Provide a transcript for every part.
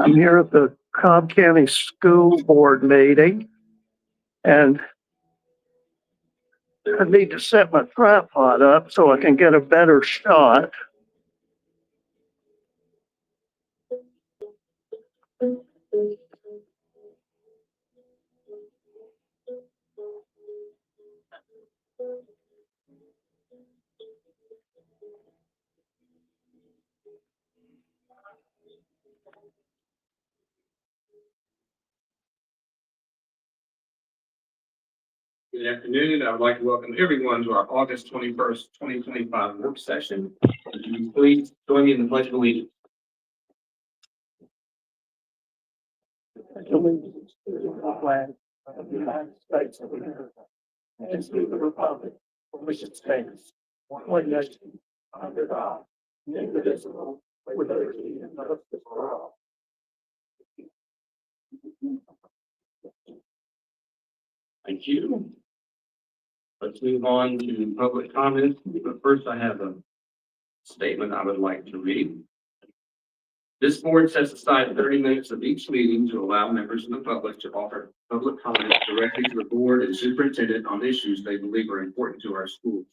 I'm here at the Cobb County School Board meeting, and I need to set my tripod up so I can get a better shot. Good afternoon. I would like to welcome everyone to our August 21st, 2025 work session. Would you please join me in the Pledge of Allegiance? Allegiance to the flag of the United States of America and to the republic for which it stands, one nation, under God, indivisible, with liberty and justice for all. Thank you. Let's move on to public comments. But first, I have a statement I would like to read. This board sets aside 30 minutes of each meeting to allow members of the public to offer public comments directly to the board and superintendent on issues they believe are important to our schools.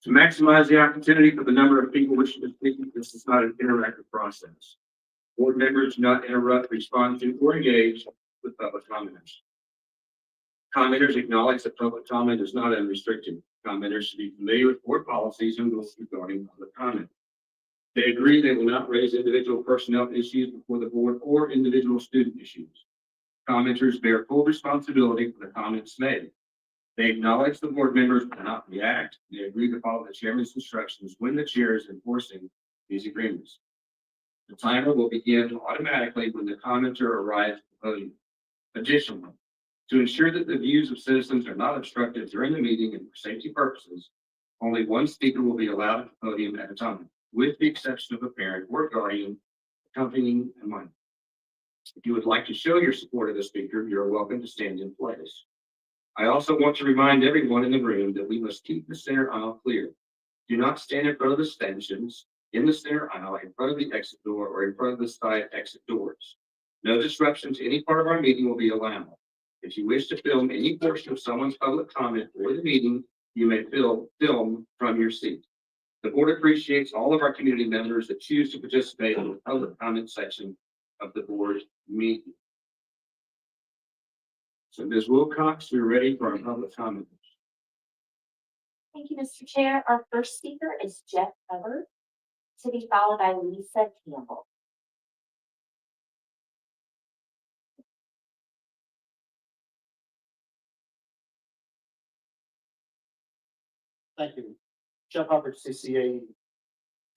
To maximize the opportunity for the number of people wishing to speak, this is not an interactive process. Board members do not interrupt, respond to, or engage with public commenters. Commenters acknowledge that public comment is not unrestricted. Commenters should be familiar with board policies and rules regarding public comment. They agree they will not raise individual personnel issues before the board or individual student issues. Commenters bear full responsibility for the comments made. They acknowledge the board members will not react. They agree to follow the chairman's instructions when the chair is enforcing these agreements. The timer will begin automatically when the commenter arrives at the podium. Additionally, to ensure that the views of citizens are not obstructed during the meeting and for safety purposes, only one speaker will be allowed at the podium at a time, with the exception of a parent or guardian accompanying a minor. If you would like to show your support of the speaker, you are welcome to stand in place. I also want to remind everyone in the room that we must keep the center aisle clear. Do not stand in front of the stanchions, in the center aisle, in front of the exit door, or in front of the side exit doors. No disruption to any part of our meeting will be allowed. If you wish to film any portion of someone's public comment or the meeting, you may film from your seat. The board appreciates all of our community members that choose to participate in the public comment section of the board meeting. So Ms. Wilcox, we're ready for our public comment. Thank you, Mr. Chair. Our first speaker is Jeff Hubbard, to be followed by Lisa Campbell. Thank you. Jeff Hubbard, CCA.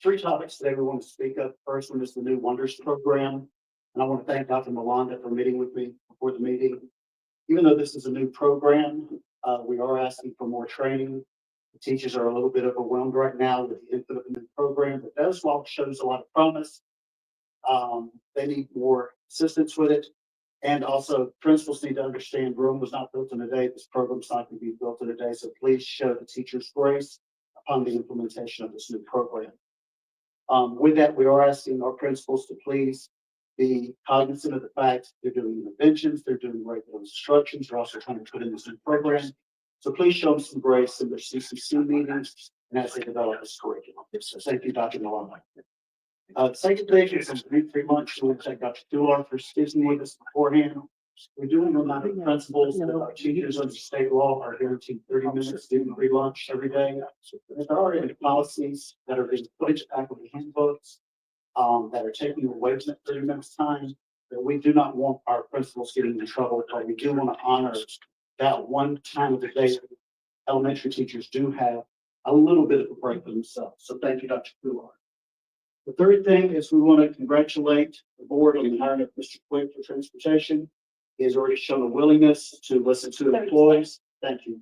3 topics today we want to speak of. First one is the new Wonders program. And I want to thank Dr. Milanda for meeting with me before the meeting. Even though this is a new program, we are asking for more training. The teachers are a little bit overwhelmed right now with the input of the new program, but that shows a lot of promise. They need more assistance with it. And also, principals need to understand Rome was not built in a day. This program is not going to be built in a day. So please show the teachers grace upon the implementation of this new program. With that, we are asking our principals to please be cognizant of the fact they're doing interventions, they're doing regular instructions, they're also trying to put in this new program. So please show them some grace in their CCC meetings and as they develop this curriculum. So thank you, Dr. Milanda. The second thing is in 3 months, we'll check Dr. Dular for speaking with us beforehand. We're doing a lot of principles that our teachers under state law are guaranteed 30 minutes student-free lunch every day. There are already policies that are being put into faculty handbooks that are taking away from that 30 minutes time, that we do not want our principals getting in trouble, but we do want to honor that one time of the day that elementary teachers do have a little bit of a break for themselves. So thank you, Dr. Dular. The third thing is we want to congratulate the board on the hiring of Mr. Quick for transportation. He has already shown a willingness to listen to employees. Thank you.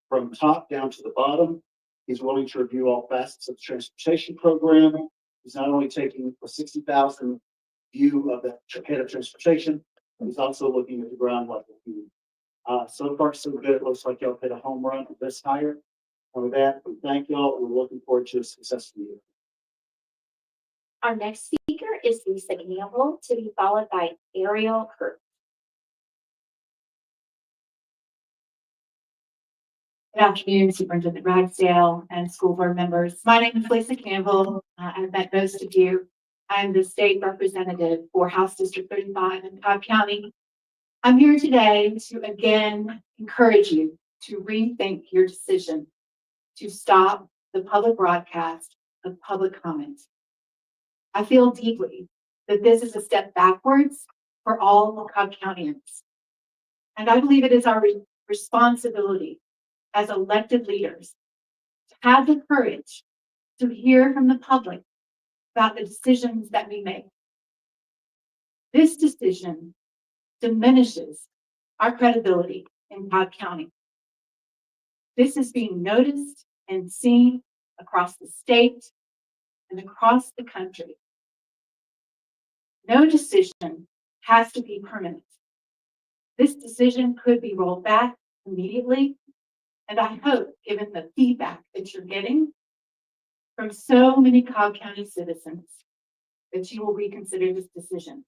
From top down to the bottom, he's willing to review all facets of the transportation program. He's not only taking a 60,000 view of the head of transportation, but he's also looking at the ground level view. So far, so good. It looks like y'all hit a home run with this hire. And with that, we thank y'all. We're looking forward to a successful year. Our next speaker is Lisa Campbell, to be followed by Ariel Kurt. Good afternoon, Superintendent Ragsdale and school board members. My name is Lisa Campbell. I've met most of you. I'm the state representative for House District 35 in Cobb County. I'm here today to again encourage you to rethink your decision to stop the public broadcast of public comment. I feel deeply that this is a step backwards for all Cobb Countyans. And I believe it is our responsibility as elected leaders to have the courage to hear from the public about the decisions that we make. This decision diminishes our credibility in Cobb County. This is being noticed and seen across the state and across the country. No decision has to be permanent. This decision could be rolled back immediately. And I hope, given the feedback that you're getting from so many Cobb County citizens, that you will reconsider this decision.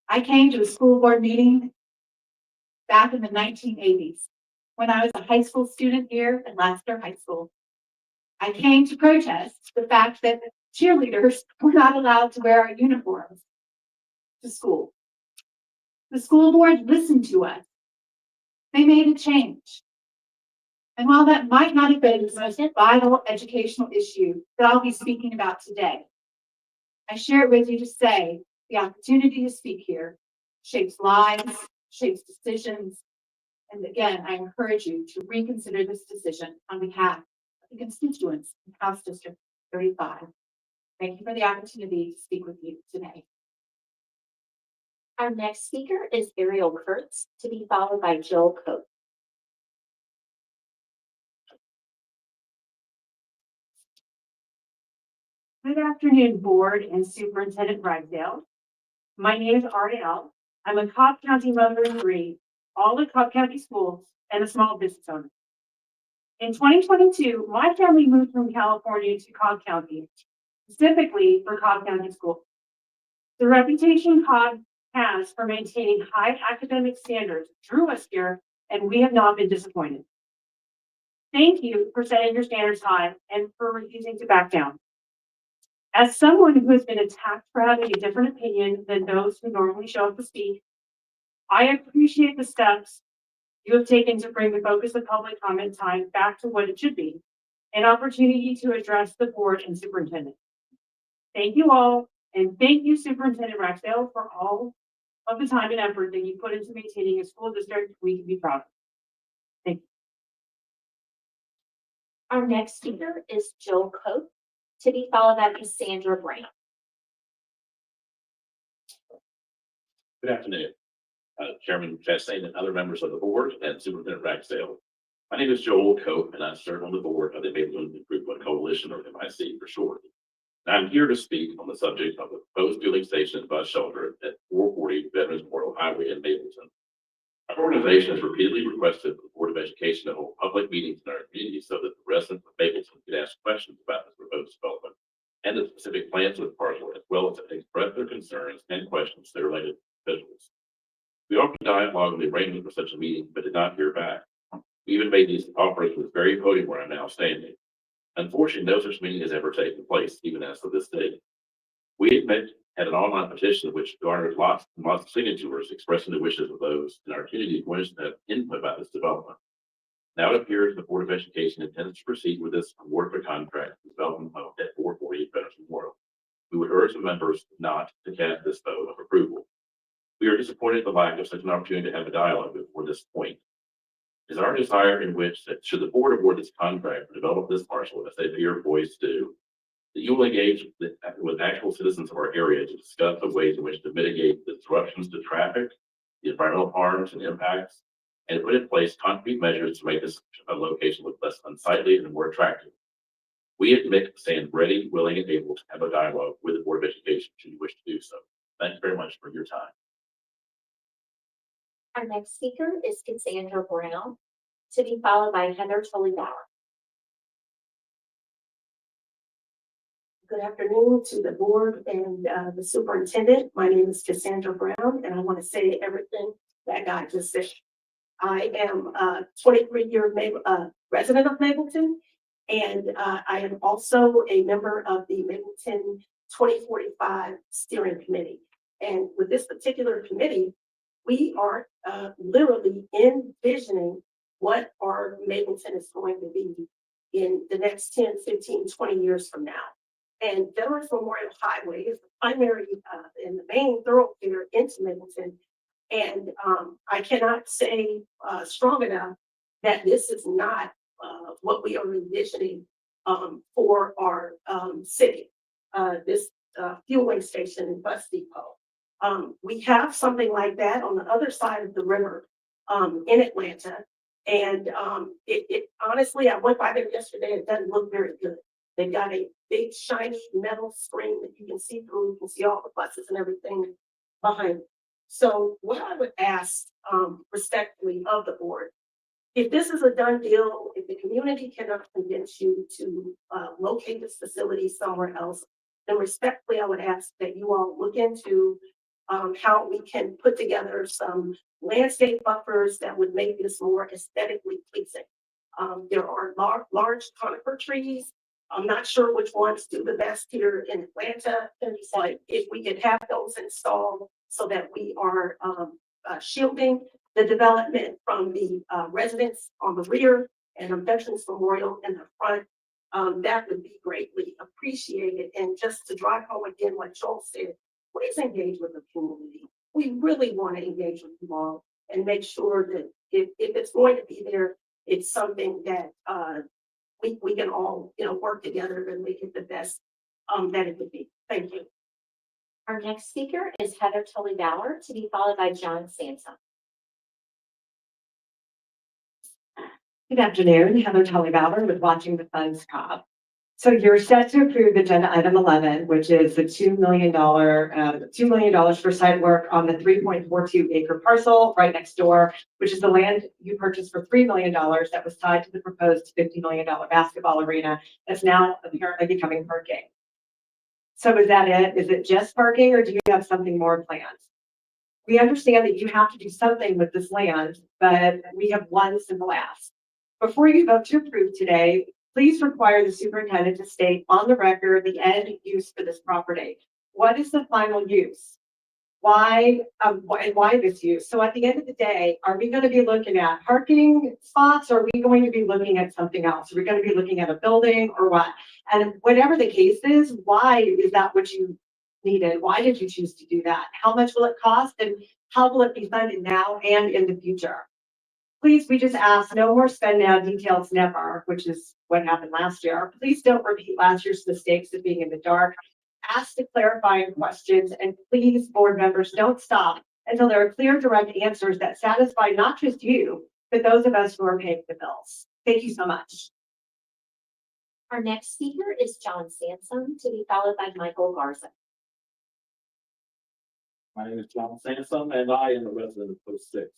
I came to a school board meeting back in the 1980s when I was a high school student here at Lasker High School. I came to protest the fact that cheerleaders were not allowed to wear our uniforms to school. The school board listened to us. They made a change. And while that might not have been the most vital educational issue that I'll be speaking about today, I share it with you to say the opportunity to speak here shapes lives, shapes decisions. And again, I encourage you to reconsider this decision on behalf of the constituents in House District 35. Thank you for the opportunity to speak with you today. Our next speaker is Ariel Kurtz, to be followed by Joel Coate. Good afternoon, Board and Superintendent Ragsdale. My name is Ariel. I'm a Cobb County mother of three, all the Cobb County schools, and a small business owner. In 2022, my family moved from California to Cobb County, specifically for Cobb County Schools. The reputation Cobb has for maintaining high academic standards drew us here, and we have not been disappointed. Thank you for setting your standards high and for refusing to back down. As someone who has been attacked for having a different opinion than those who normally show up to speak, I appreciate the steps you have taken to bring the focus of public comment time back to what it should be, an opportunity to address the board and superintendent. Thank you all, and thank you, Superintendent Ragsdale, for all of the time and effort that you put into maintaining a school district we can be proud of. Thank you. Our next speaker is Joel Coate, to be followed by Cassandra Brown. Good afternoon, Chairman Chastain and other members of the board and Superintendent Ragsdale. My name is Joel Coate, and I serve on the board of the Maplewood Improvement Coalition, or MIC for short. And I'm here to speak on the subject of the proposed fueling station and bus shelter at 440 Veterans Memorial Highway in Mapleton. Our organization has repeatedly requested the Board of Education to hold public meetings in our community so that the residents of Mapleton could ask questions about this proposed development and the specific plans of the parcel, as well as to express their concerns and questions that are related to individuals. We offered dialogue on the arrangement for such a meeting, but did not hear back. We even made these offers with very podium where I'm now standing. Unfortunately, no such meeting has ever taken place, even as of this date. We had an online petition which garnered lots and lots of signatures expressing the wishes of those in our community who wanted to have input about this development. Now it appears the Board of Education intends to proceed with this award of a contract for development of at 440 Veterans Memorial. We would urge the members not to cast this vote of approval. We are disappointed at the lack of such an opportunity to have a dialogue before this point. It is our desire in which that should the board award this contract to develop this parcel as they appear poised to do, that you will engage with actual citizens of our area to discuss the ways in which to mitigate the disruptions to traffic, the environmental harms and impacts, and put in place concrete measures to make this location look less unsightly and more attractive. We at MIC stand ready, willing, and able to have a dialogue with the Board of Education should you wish to do so. Thank you very much for your time. Our next speaker is Cassandra Brown, to be followed by Heather Tully Bauer. Good afternoon to the board and the superintendent. My name is Cassandra Brown, and I want to say everything that God just said. I am a 23-year resident of Mapleton, and I am also a member of the Mapleton 2045 Steering Committee. And with this particular committee, we are literally envisioning what our Mapleton is going to be in the next 10, 15, 20 years from now. And Veterans Memorial Highway is the primary and the main thoroughfare into Mapleton. And I cannot say strong enough that this is not what we are envisioning for our city, this fueling station and bus depot. We have something like that on the other side of the river in Atlanta. And it honestly, I went by there yesterday, it doesn't look very good. They've got a big shiny metal screen that you can see through. You can see all the buses and everything behind it. So what I would ask respectfully of the board, if this is a done deal, if the community cannot convince you to locate this facility somewhere else, then respectfully, I would ask that you all look into how we can put together some landscape buffers that would make this more aesthetically pleasing. There are large conifer trees. I'm not sure which ones do the best here in Atlanta, but if we could have those installed so that we are shielding the development from the residents on the rear and a Veterans Memorial in the front, that would be greatly appreciated. And just to drive home again what Joel said, please engage with the community. We really want to engage with you all and make sure that if it's going to be there, it's something that we can all, work together and make it the best that it could be. Thank you. Our next speaker is Heather Tully Bauer, to be followed by John Sansom. Good afternoon, Heather Tully Bauer with Watching the Funds Cobb. So you're set to approve agenda item 11, which is the $2 million for site work on the 3.42 acre parcel right next door, which is the land you purchased for $3 million that was tied to the proposed $50 million basketball arena that's now apparently becoming parking. So is that it? Is it just parking, or do you have something more planned? We understand that you have to do something with this land, but we have one simple ask. Before you vote to approve today, please require the superintendent to state on the record the end use for this property. What is the final use? Why this use? So at the end of the day, are we going to be looking at parking spots, or are we going to be looking at something else? Are we going to be looking at a building, or what? And whatever the case is, why is that what you needed? Why did you choose to do that? How much will it cost, and how will it be funded now and in the future? Please, we just ask no more spend now, details never, which is what happened last year. Please don't repeat last year's mistakes of being in the dark. Ask the clarifying questions, and please, board members, don't stop until there are clear, direct answers that satisfy not just you, but those of us who are paying the bills. Thank you so much. Our next speaker is John Sansom, to be followed by Michael Garza. My name is John Sansom, and I am a resident of Post 6.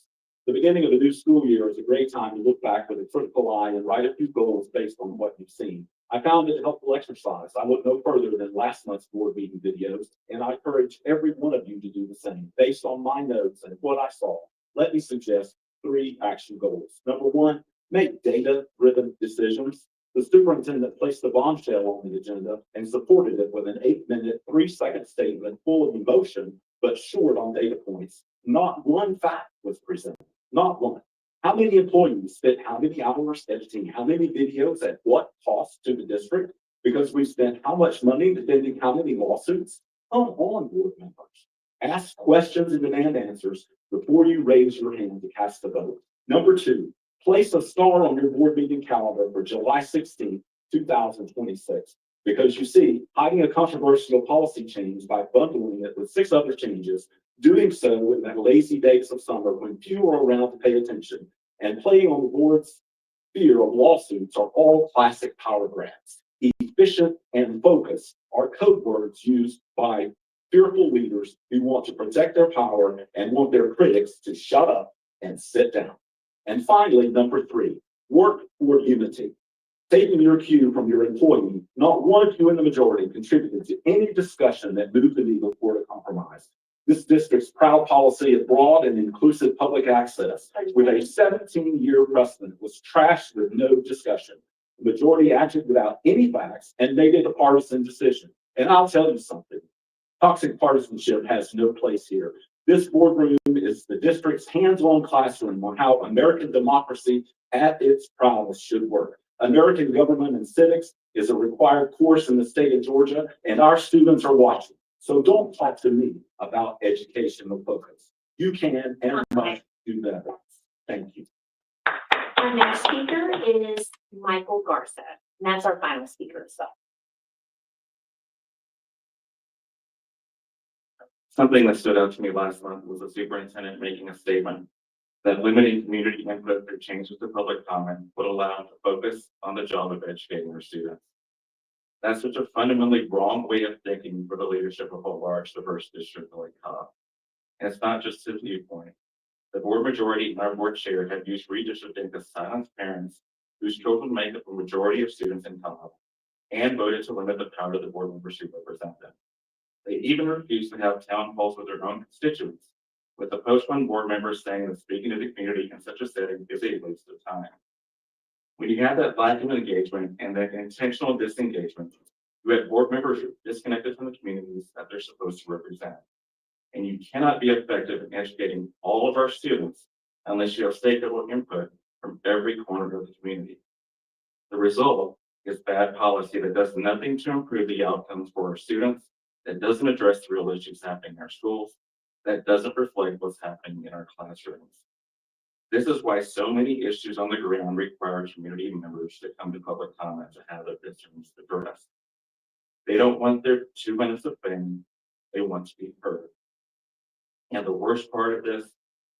The beginning of the new school year is a great time to look back with a critical eye and write a few goals based on what you've seen. I found it a helpful exercise. I look no further than last month's board meeting videos, and I encourage every one of you to do the same. Based on my notes and what I saw, let me suggest 3 action goals. Number 1, make data-driven decisions. The superintendent placed the bombshell on the agenda and supported it with an 8-minute, 3-second statement full of emotion, but short on data points. Not one fact was presented, not one. How many employees spent how many hours editing how many videos at what cost to the district? Because we spent how much money defending how many lawsuits? Come on, board members. Ask questions and demand answers before you raise your hand to cast a vote. Number 2, place a star on your board meeting calendar for July 16, 2026. Because you see, hiding a controversial policy change by bundling it with 6 other changes, doing so in the lazy days of summer when few are around to pay attention, and playing on the board's fear of lawsuits are all classic power grabs. Efficient and focused are code words used by fearful leaders who want to protect their power and want their critics to shut up and sit down. And finally, number 3, work for unity. Taking your cue from your employee, not one of you in the majority contributed to any discussion that moved the needle toward a compromise. This district's proud policy of broad and inclusive public access with a 17-year precedent was trashed with no discussion. The majority acted without any facts and made it a partisan decision. And I'll tell you something, toxic partisanship has no place here. This boardroom is the district's hands-on classroom on how American democracy at its proudest should work. American government and civics is a required course in the state of Georgia, and our students are watching. So don't talk to me about educational focus. You can and must do better. Thank you. Our next speaker is Michael Garza, and that's our final speaker, so. Something that stood out to me last month was the superintendent making a statement that limiting community input through changes to public comment would allow him to focus on the job of educating our students. That's such a fundamentally wrong way of thinking for the leadership of a large, diverse district like Cobb. And it's not just his viewpoint. The board majority and our board chair have used redistricting to silence parents whose children make up a majority of students in Cobb and voted to limit the power of the board members who represent them. They even refused to have town halls with their own constituents, with the post one board members saying that speaking to the community in such a setting is a waste of time. When you have that lack of engagement and that intentional disengagement, you have board members who are disconnected from the communities that they're supposed to represent. And you cannot be effective in educating all of our students unless you have stakeholder input from every corner of the community. The result is bad policy that does nothing to improve the outcomes for our students, that doesn't address the real issues happening in our schools, that doesn't reflect what's happening in our classrooms. This is why so many issues on the ground require community members to come to public comment to have their concerns addressed. They don't want their 2 minutes of fame, they want to be heard. And the worst part of this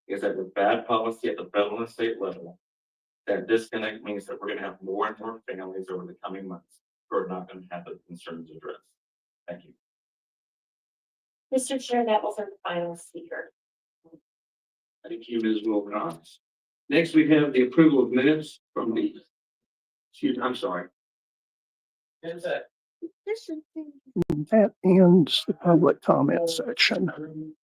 is that with bad policy at the federal and state level, that disconnect means that we're going to have more and more families over the coming months who are not going to have their concerns addressed. Thank you. Mr. Chair, that was our final speaker. Thank you, Ms. Wilcox. Next, we have the approval of minutes from the, I'm sorry. That ends the public comment section.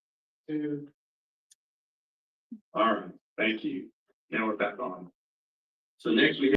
All right, thank you. Now we're back on. So next we